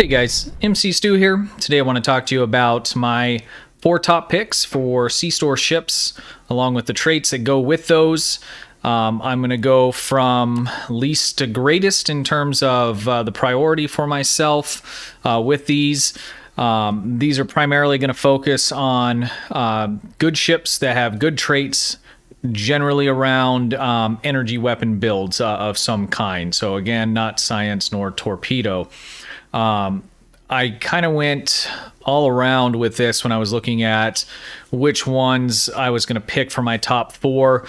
Hey guys, MC Stu here. Today I want to talk to you about my 4 top picks for C-Store ships, along with the traits that go with those. I'm going to go from least to greatest in terms of the priority for myself with these. These are primarily going to focus on good ships that have good traits, generally around energy weapon builds of some kind. So again, not science nor torpedo. I kind of went all around with this when I was looking at which ones I was going to pick for my top 4.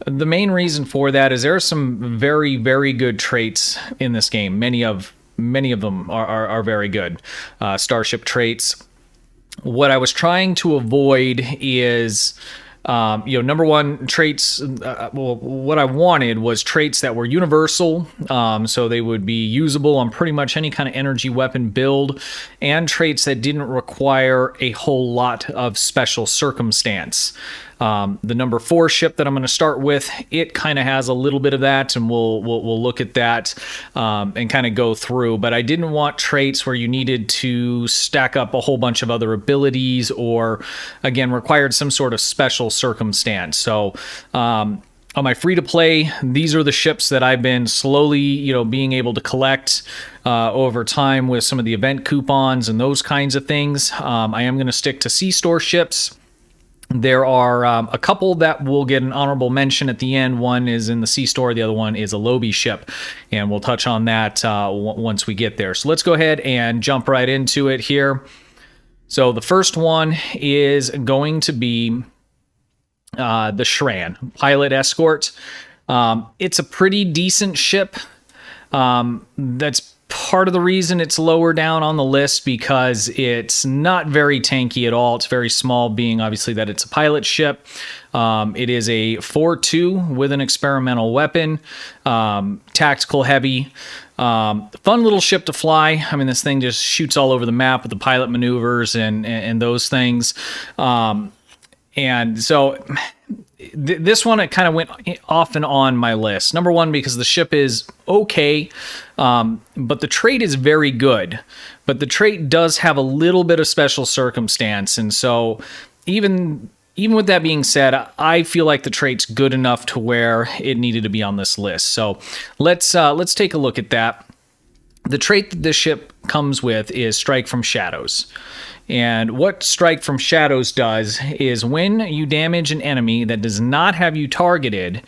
The main reason for that is there are some very, very good traits in this game. Many of them are very good. Starship Traits. What I was trying to avoid is number one, traits. What I wanted was traits that were universal, so they would be usable on pretty much any kind of energy weapon build, and traits that didn't require a whole lot of special circumstance. The number 4 ship that I'm going to start with, it kind of has a little bit of that, and we'll look at that and kind of go through. But I didn't want traits where you needed to stack up a whole bunch of other abilities, or again required some sort of special circumstance. So on my free-to-play, these are the ships that I've been slowly, being able to collect over time with some of the event coupons and those kinds of things. I am going to stick to C-Store ships. There are a couple that will get an honorable mention at the end. One is in the C-Store, the other one is a Lobby ship, and we'll touch on that once we get there. So let's go ahead and jump right into it here. So the first one is going to be the Shen pilot Escort. It's a pretty decent ship. That's part of the reason it's lower down on the list, because it's not very tanky at all. It's very small, being obviously that it's a pilot ship. It is a 4-2 with an experimental weapon, tactical heavy, fun little ship to fly. I mean, this thing just shoots all over the map with the pilot maneuvers and those things. And so this one, it kind of went off and on my list. Number one, because the ship is okay, but the trait is very good. But the trait does have a little bit of special circumstance. And so even with that being said, I feel like the trait's good enough to where it needed to be on this list. So let's take a look at that. The trait that this ship comes with is Strike from Shadows. And what Strike from Shadows does is when you damage an enemy that does not have you targeted,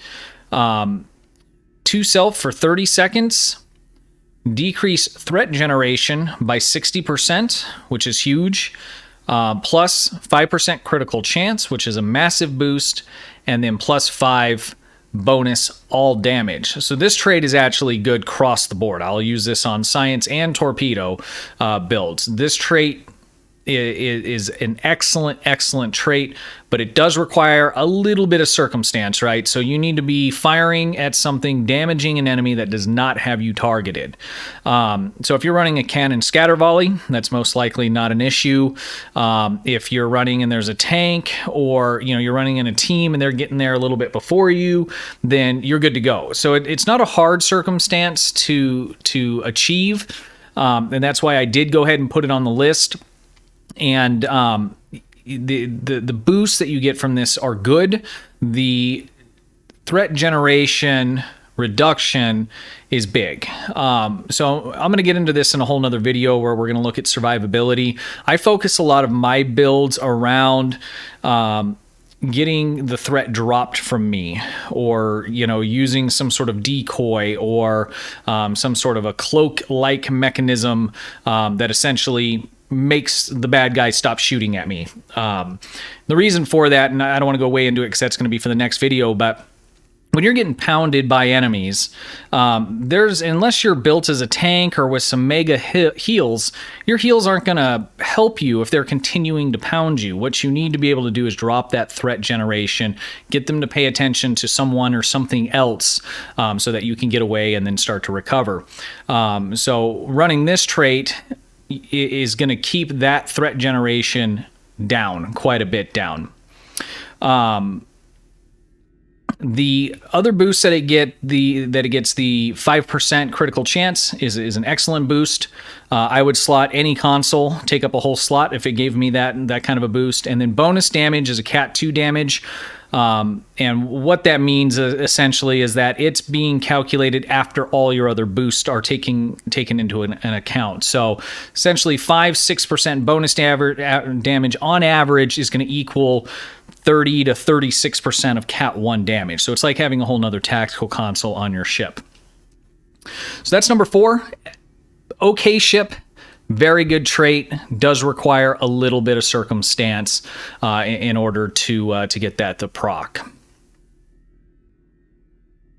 to self for 30 seconds, decrease threat generation by 60%, which is huge, plus 5% critical chance, which is a massive boost, and then plus 5 bonus all damage. So this trait is actually good across the board. I'll use this on science and torpedo builds. This trait is an excellent trait, but it does require a little bit of circumstance, right? So you need to be firing at something, damaging an enemy that does not have you targeted. So if you're running a cannon scatter volley, that's most likely not an issue. If you're running and there's a tank, or you're running in a team and they're getting there a little bit before you, then you're good to go. So it's not a hard circumstance to achieve, and that's why I did go ahead and put it on the list. And the boosts that you get from this are good. The threat generation reduction is big. So I'm going to get into this in a whole nother video where we're going to look at survivability. I focus a lot of my builds around getting the threat dropped from me, or using some sort of decoy, or some sort of a cloak-like mechanism that essentially makes the bad guy stop shooting at me. The reason for that, and I don't want to go way into it because that's going to be for the next video, but when you're getting pounded by enemies, unless you're built as a tank or with some mega heals, your heals aren't going to help you if they're continuing to pound you. What you need to be able to do is drop that threat generation, get them to pay attention to someone or something else, so that you can get away and then start to recover. So running this trait is going to keep that threat generation down, quite a bit down. The other boost that it gets the 5% critical chance is an excellent boost. I would slot any console, take up a whole slot if it gave me that kind of a boost. And then bonus damage is a Cat 2 damage. And what that means essentially is that it's being calculated after all your other boosts are taken into an account. So essentially 5-6% bonus damage on average is going to equal 30 to 36% of Cat 1 damage. So it's like having a whole nother tactical console on your ship. So that's number 4. Okay ship. Very good trait. Does require a little bit of circumstance in order to get that to proc.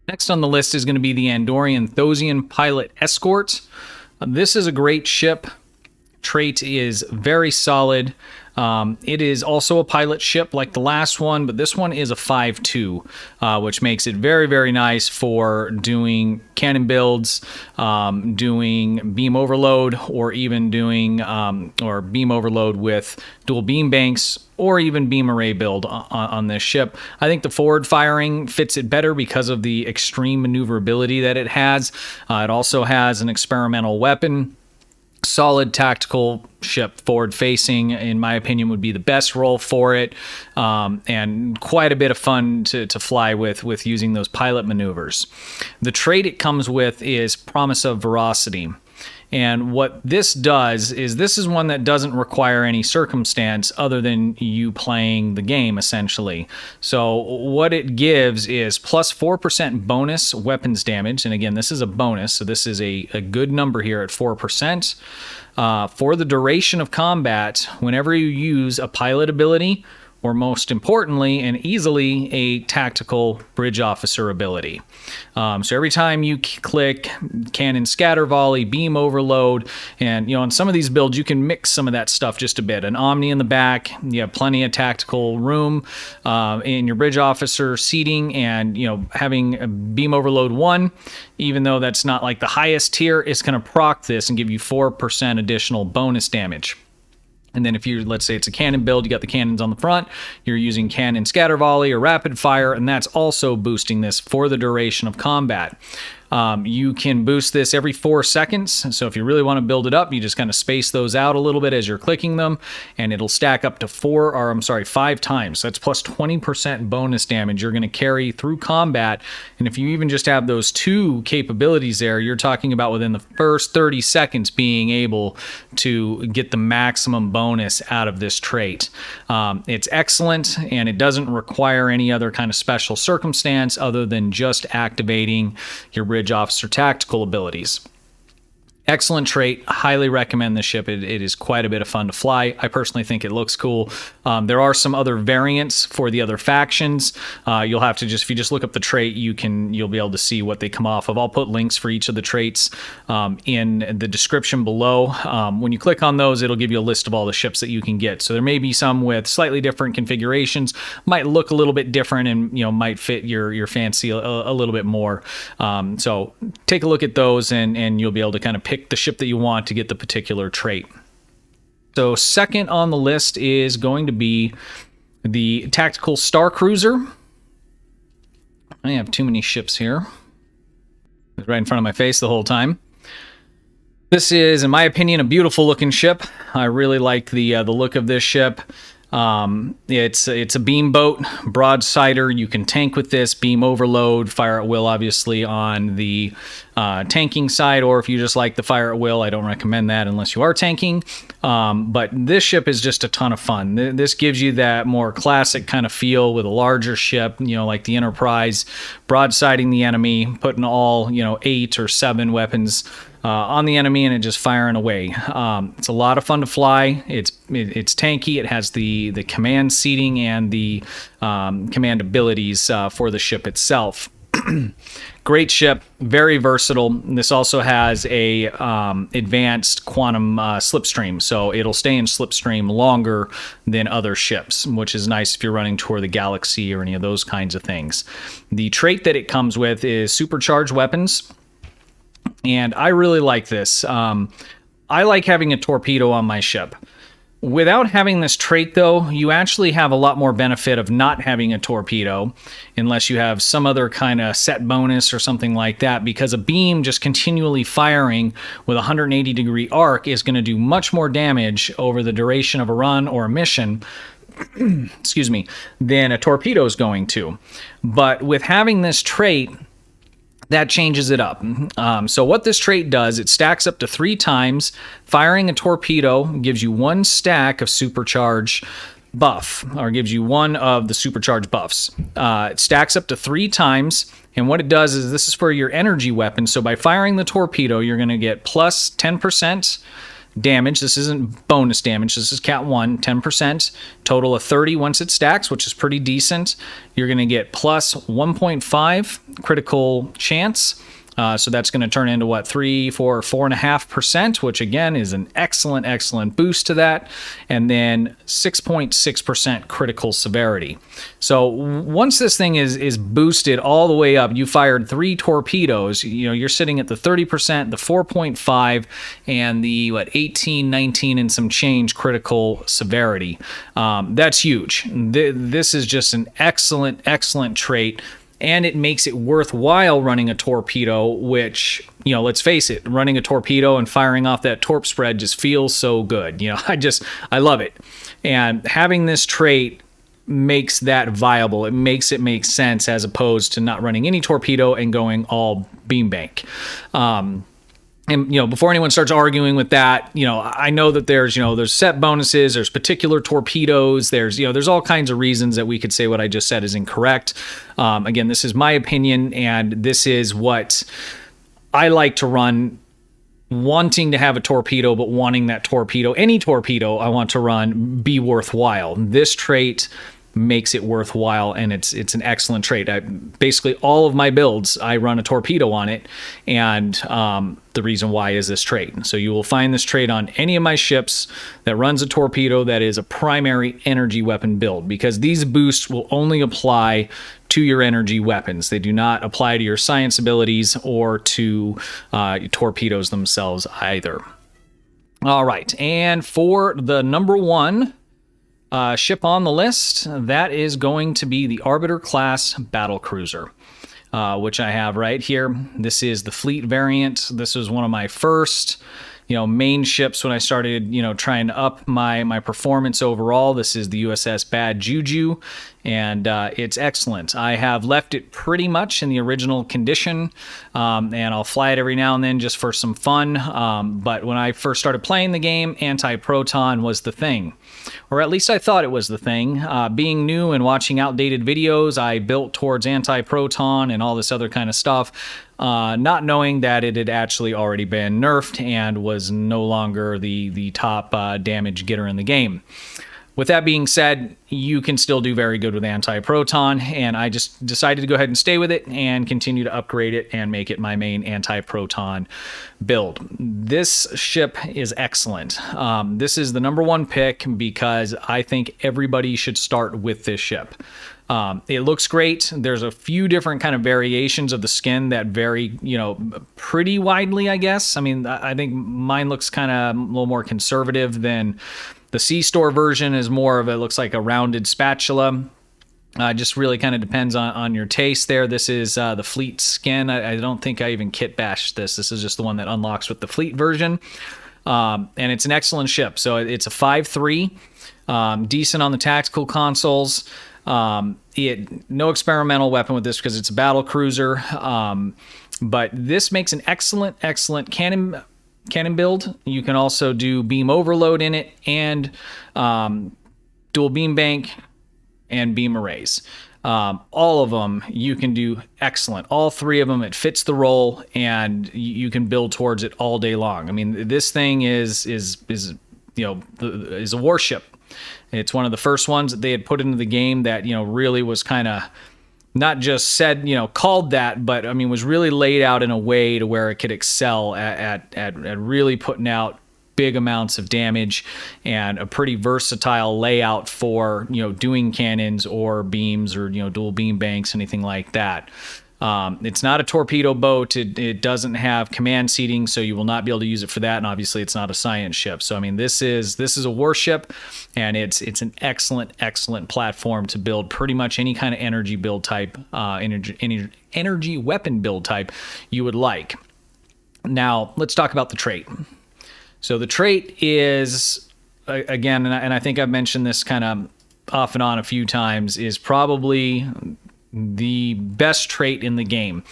Next on the list is going to be the Andorian Thousand Pilot Escort. This is a great ship. Trait is very solid. It is also a pilot ship like the last one, but this one is a 5.2, which makes it very, very nice for doing cannon builds, doing beam overload, or even doing or beam overload with dual beam banks, or even beam array build on this ship. I think the forward firing fits it better because of the extreme maneuverability that it has. It also has an experimental weapon. Solid tactical ship, forward facing, in my opinion, would be the best role for it, and quite a bit of fun to fly with using those pilot maneuvers. The trait it comes with is Promise of Veracity. And what this does is this is one that doesn't require any circumstance other than you playing the game, essentially. So what it gives is plus 4% bonus weapons damage. And again, this is a bonus, so this is a good number here at 4%. For the duration of combat, whenever you use a pilot ability, or most importantly and easily, a tactical bridge officer ability. So every time you click cannon scatter volley, beam overload, and on some of these builds you can mix some of that stuff just a bit. An Omni in the back, you have plenty of tactical room in your bridge officer seating, and having a beam overload 1, even though that's not like the highest tier, it's going to proc this and give you 4% additional bonus damage. And then if let's say it's a cannon build, you got the cannons on the front, you're using cannon scatter volley or rapid fire, and that's also boosting this for the duration of combat. You can boost this every 4 seconds. So if you really want to build it up, you just kind of space those out a little bit as you're clicking them, and it'll stack up to 5 times. That's plus 20% bonus damage you're going to carry through combat. And if you even just have those 2 capabilities there, you're talking about within the first 30 seconds being able to get the maximum bonus out of this trait. It's excellent, and it doesn't require any other kind of special circumstance other than just activating your bridge officer tactical abilities. Excellent trait. Highly recommend the ship. It is quite a bit of fun to fly. I personally think it looks cool. There are some other variants for the other factions. You'll have to if you just look up the trait, you'll be able to see what they come off of. I'll put links for each of the traits in the description below. When you click on those, it'll give you a list of all the ships that you can get. So there may be some with slightly different configurations, might look a little bit different, and might fit your fancy a little bit more. So take a look at those, and you'll be able to kind of pick the ship that you want to get the particular trait. So second on the list is going to be the Tactical Star Cruiser. I have too many ships here. It's right in front of my face the whole time. This is, in my opinion, a beautiful looking ship. I really like the look of this ship. It's a beam boat, broadsider. You can tank with this, beam overload, fire at will, obviously on the tanking side, or if you just like the fire at will, I don't recommend that unless you are tanking. But this ship is just a ton of fun. This gives you that more classic kind of feel with a larger ship, like the Enterprise, broadsiding the enemy, putting all 8 or 7 weapons on the enemy, and it just firing away. It's a lot of fun to fly. It's tanky. It has the command seating and the command abilities for the ship itself. Great ship, very versatile. This also has a advanced quantum slipstream, so it'll stay in slipstream longer than other ships, which is nice if you're running toward the galaxy or any of those kinds of things. The trait that it comes with is Supercharged Weapons, and I really like this. I like having a torpedo on my ship. Without having this trait, though, you actually have a lot more benefit of not having a torpedo, unless you have some other kind of set bonus or something like that, because a beam just continually firing with a 180-degree arc is going to do much more damage over the duration of a run or a mission excuse me, than a torpedo is going to. But with having this trait, that changes it up. So what this trait does, it stacks up to 3 times. Firing a torpedo gives you 1 stack of supercharge buff, or gives you 1 of the supercharged buffs. It stacks up to 3 times, and what it does is, this is for your energy weapon. So by firing the torpedo, you're going to get plus 10% damage. This isn't bonus damage. This is Cat 1, 10%. Total of 30 once it stacks, which is pretty decent. You're going to get plus 1.5 critical chance. So that's going to turn into what, 3, 4, 4.5%, which again is an excellent boost to that. And then 6.6% critical severity. So once this thing is boosted all the way up, you fired 3 torpedoes, you're sitting at the 30%, the 4.5, and the 18, 19, and some change critical severity. That's huge. This is just an excellent trait. And it makes it worthwhile running a torpedo, which, let's face it, running a torpedo and firing off that torp spread just feels so good. I love it. And having this trait makes that viable. It makes it make sense, as opposed to not running any torpedo and going all beam bank. And, before anyone starts arguing with that, I know that there's set bonuses, there's particular torpedoes, there's all kinds of reasons that we could say what I just said is incorrect. Again, this is my opinion, and this is what I like to run, wanting to have a torpedo, but wanting that torpedo, any torpedo I want to run, be worthwhile. This trait makes it worthwhile, and it's an excellent trait. Basically all of my builds, I run a torpedo on it, and the reason why is this trait. So you will find this trait on any of my ships that runs a torpedo that is a primary energy weapon build, because these boosts will only apply to your energy weapons. They do not apply to your science abilities or to torpedoes themselves either. All right, and for the number 1 ship on the list, that is going to be the Arbiter class battle cruiser, which I have right here. This is the fleet variant. This was one of my first main ships when I started trying to up my performance overall. This is the USS Bad Juju, and it's excellent. I have left it pretty much in the original condition, and I'll fly it every now and then just for some fun. But when I first started playing the game, anti-proton was the thing. Or at least I thought it was the thing. Being new and watching outdated videos, I built towards anti-proton and all this other kind of stuff, not knowing that it had actually already been nerfed and was no longer the top damage getter in the game. With that being said, you can still do very good with anti-proton, and I just decided to go ahead and stay with it and continue to upgrade it and make it my main anti-proton build. This ship is excellent. This is the number 1 pick because I think everybody should start with this ship. It looks great. There's a few different kind of variations of the skin that vary, pretty widely, I guess. I mean, I think mine looks kind of a little more conservative than the C-Store version. Is more of, it looks like a rounded spatula. Just really kind of depends on your taste there. This is the Fleet skin. I don't think I even kit bashed this. This is just the one that unlocks with the Fleet version. And it's an excellent ship. So it's a 5.3, decent on the tactical consoles. No experimental weapon with this because it's a battle cruiser. But this makes an excellent cannon build. You can also do beam overload in it, and dual beam bank and beam arrays. All of them you can do excellent. All 3 of them, it fits the role, and you can build towards it all day long. I mean, this thing is a warship. It's one of the first ones that they had put into the game that really was kind of not just said, called that, but I mean, was really laid out in a way to where it could excel at really putting out big amounts of damage, and a pretty versatile layout for, doing cannons or beams or, dual beam banks, anything like that. It's not a torpedo boat. It doesn't have command seating, so you will not be able to use it for that. And obviously, it's not a science ship. So I mean, this is a warship, and it's an excellent platform to build pretty much any kind of energy build type, energy weapon build type you would like. Now let's talk about the trait. So the trait is, again, and I think I've mentioned this kind of off and on a few times, is probably the best trait in the game.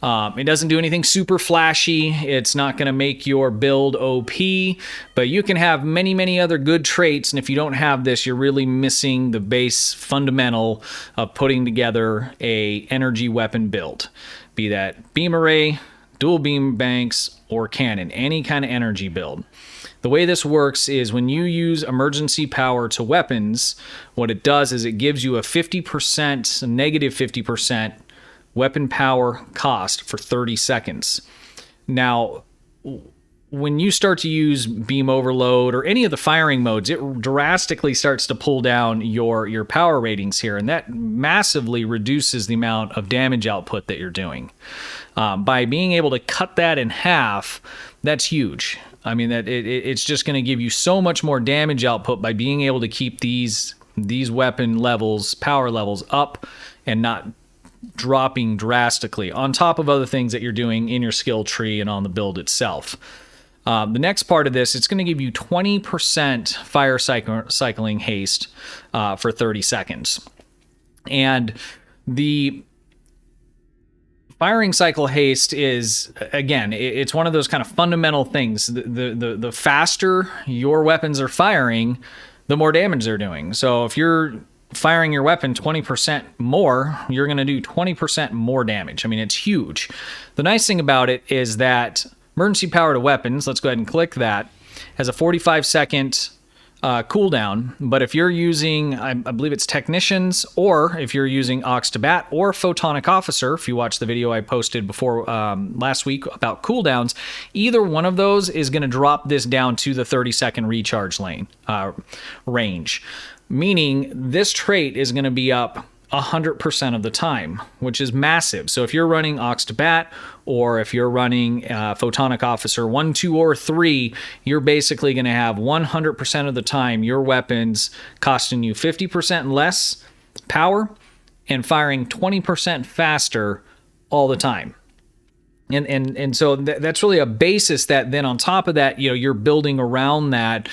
It doesn't do anything super flashy. It's not going to make your build OP, but you can have many other good traits, and if you don't have this, you're really missing the base fundamental of putting together a energy weapon build, be that beam array, dual beam banks, or cannon, any kind of energy build. The way this works is when you use emergency power to weapons, what it does is it gives you a 50%, negative 50% weapon power cost for 30 seconds. Now, when you start to use beam overload or any of the firing modes, it drastically starts to pull down your power ratings here, and that massively reduces the amount of damage output that you're doing. By being able to cut that in half, that's huge. I mean, that it's just going to give you so much more damage output by being able to keep these weapon levels, power levels up and not dropping drastically on top of other things that you're doing in your skill tree and on the build itself. The next part of this, it's going to give you 20% fire cycling haste for 30 seconds. And the firing cycle haste is, again, it's one of those kind of fundamental things. The faster your weapons are firing, the more damage they're doing. So if you're firing your weapon 20% more, you're going to do 20% more damage. I mean, it's huge. The nice thing about it is that emergency power to weapons, let's go ahead and click that, has a 45-second cooldown, but if you're using, I believe it's technicians, or if you're using aux to bat or photonic officer, if you watch the video I posted before last week about cooldowns, either one of those is going to drop this down to the 30-second recharge range, meaning this trait is going to be up 100% of the time, which is massive. So if you're running aux to bat, or if you're running photonic officer 1, 2, or 3, you're basically going to have 100% of the time your weapons costing you 50% less power and firing 20% faster all the time. And so that's really a basis that then on top of that, you're building around that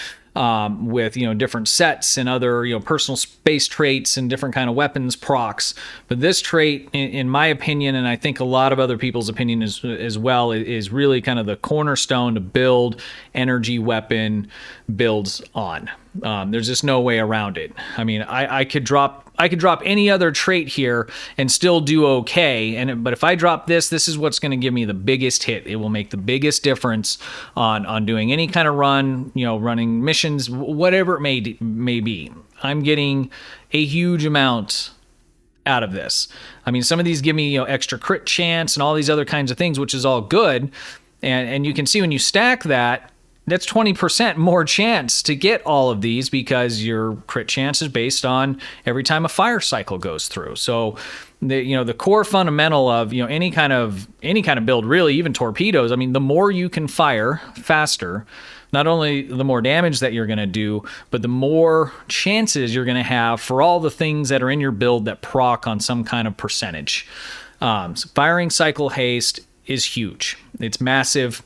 with different sets and other personal space traits and different kind of weapons procs. But this trait, in my opinion, and I think a lot of other people's opinion as well, is really kind of the cornerstone to build energy weapon builds on. There's just no way around it. I mean, I could drop any other trait here and still do okay. But if I drop this is what's going to give me the biggest hit. It will make the biggest difference on doing any kind of run, running missions, whatever it may be. I'm getting a huge amount out of this. I mean, some of these give me extra crit chance and all these other kinds of things, which is all good. And you can see when you stack that, that's 20% more chance to get all of these because your crit chance is based on every time a fire cycle goes through. So the core fundamental of any kind of build, really, even torpedoes, I mean, the more you can fire faster, not only the more damage that you're going to do, but the more chances you're going to have for all the things that are in your build that proc on some kind of percentage. So firing cycle haste is huge. It's massive.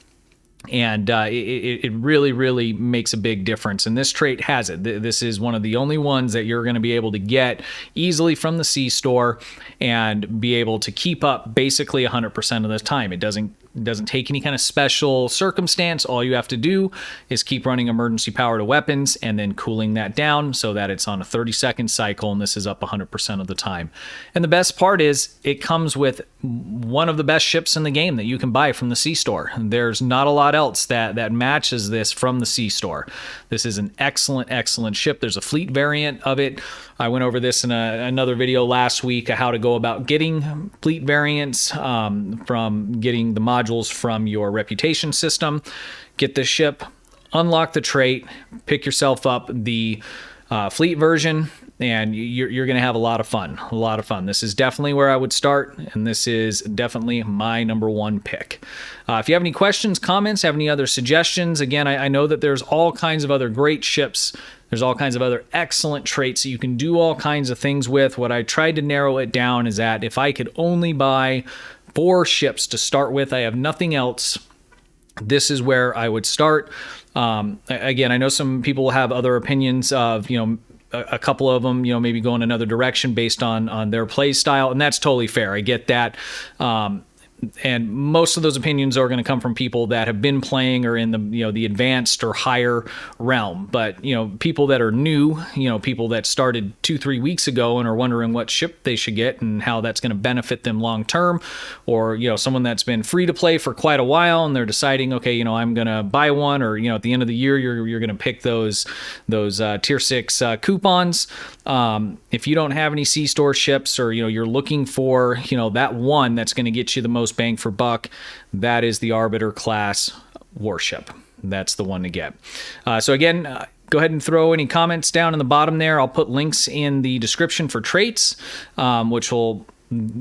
And it really makes a big difference. And this trait has it. This is one of the only ones that you're going to be able to get easily from the C-Store and be able to keep up basically 100% of the time. It doesn't take any kind of special circumstance. All you have to do is keep running emergency power to weapons and then cooling that down so that it's on a 30-second cycle, and this is up 100% of the time. And the best part is it comes with one of the best ships in the game that you can buy from the C-Store. There's not a lot else that matches this from the C-Store. This is an excellent ship. There's a fleet variant of it. I went over this in another video last week, how to go about getting fleet variants from getting the modules from your reputation system. Get this ship, unlock the trait, pick yourself up the fleet version, and you're going to have a lot of fun. A lot of fun. This is definitely where I would start, and this is definitely my #1 pick. If you have any questions, comments, have any other suggestions, again, I know that there's all kinds of other great ships. There's all kinds of other excellent traits that you can do all kinds of things with. What I tried to narrow it down is that if I could only buy 4 ships to start with, I have nothing else, this is where I would start. Again, I know some people have other opinions of, a couple of them, maybe go in another direction based on their play style, and that's totally fair. I get that. And most of those opinions are going to come from people that have been playing or in the the advanced or higher realm. But people that are new, people that started 2-3 weeks ago and are wondering what ship they should get and how that's going to benefit them long term, or someone that's been free to play for quite a while and they're deciding, okay, I'm going to buy one, or at the end of the year you're going to pick those tier 6 coupons. If you don't have any C-store ships, or you're looking for that one that's going to get you the most bang for buck, that is the Arbiter class warship. That's the one to get. So again, go ahead and throw any comments down in the bottom there. I'll put links in the description for traits, which will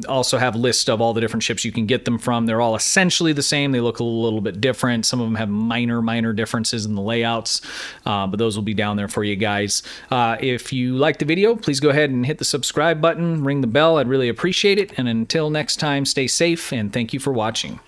also have lists of all the different ships you can get them from. They're all essentially the same. They look a little bit different. Some of them have minor differences in the layouts, but those will be down there for you guys. If you like the video, please go ahead and hit the subscribe button, ring the bell. I'd really appreciate it. And until next time, stay safe, and thank you for watching.